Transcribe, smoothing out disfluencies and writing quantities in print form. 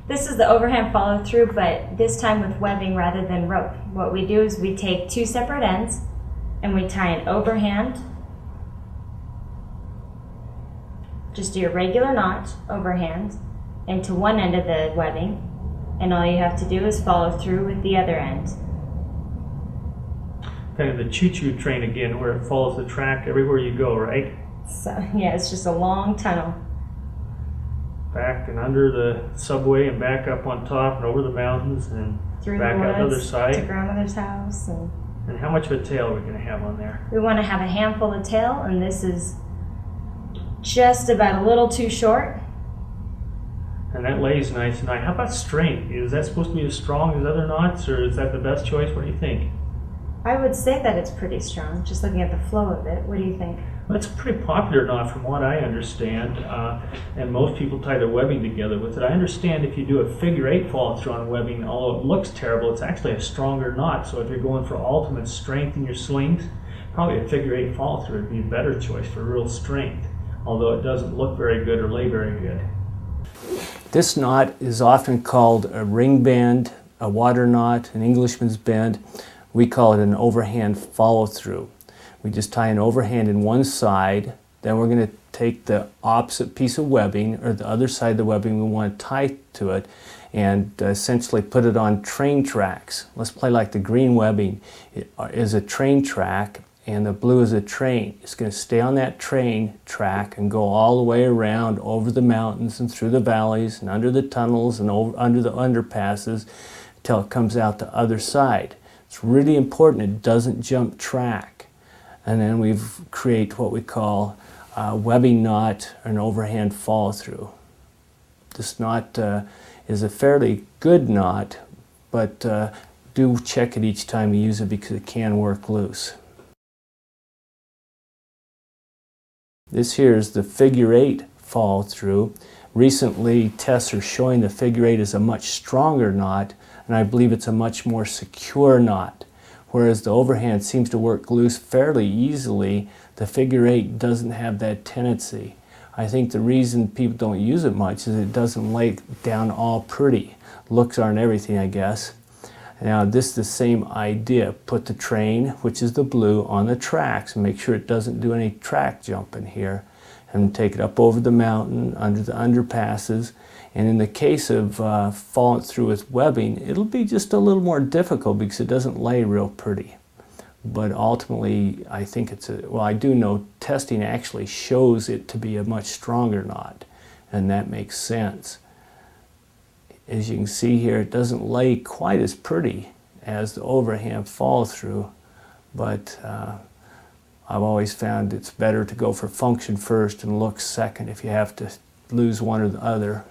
This is the overhand follow through, but this time with webbing rather than rope. What we do is we take two separate ends and we tie an overhand, just your regular knot overhand, into one end of the webbing, and all you have to do is follow through with the other end. Kind of the choo-choo train again, where it follows the track everywhere you go, right? So yeah, it's just a long tunnel. Back and under the subway and back up on top and over the mountains and Through back the out the other woods side. to grandmother's house. And how much of a tail are we going to have on there? We want to have a handful of tail, and this is just about a little too short. And that lays nice and nice. How about strength? Is that supposed to be as strong as other knots, or is that the best choice? What do you think? I would say that it's pretty strong, just looking at the flow of it. What do you think? Well, it's a pretty popular knot from what I understand, and most people tie their webbing together with it. I understand if you do a figure eight follow through on webbing, although it looks terrible, it's actually a stronger knot. So if you're going for ultimate strength in your slings, probably a figure eight follow through would be a better choice for real strength, although it doesn't look very good or lay very good. This knot is often called a ring bend, a water knot, an Englishman's bend. We call it an overhand follow through. We just tie an overhand in one side, then we're going to take the opposite piece of webbing, or the other side of the webbing we want to tie to it, and essentially put it on train tracks. Let's play like the green webbing is a train track and the blue is a train. It's going to stay on that train track and go all the way around over the mountains and through the valleys and under the tunnels and under the underpasses until it comes out the other side. It's really important it doesn't jump track. And then we create what we call a webbing knot or an overhand follow through. This knot is a fairly good knot, but do check it each time you use it because it can work loose. This here is the figure eight follow through. Recently, tests are showing the figure eight is a much stronger knot, and I believe it's a much more secure knot. Whereas the overhand seems to work loose fairly easily, the figure eight doesn't have that tendency. I think the reason people don't use it much is it doesn't lay down all pretty. Looks aren't everything, I guess. Now this is the same idea. Put the train, which is the blue, on the tracks and make sure it doesn't do any track jumping here. And take it up over the mountain, under the underpasses. And in the case of following through with webbing, it'll be just a little more difficult because it doesn't lay real pretty. But ultimately, I think I do know testing actually shows it to be a much stronger knot, and that makes sense. As you can see here, it doesn't lay quite as pretty as the overhand follow through, but I've always found it's better to go for function first and look second if you have to lose one or the other.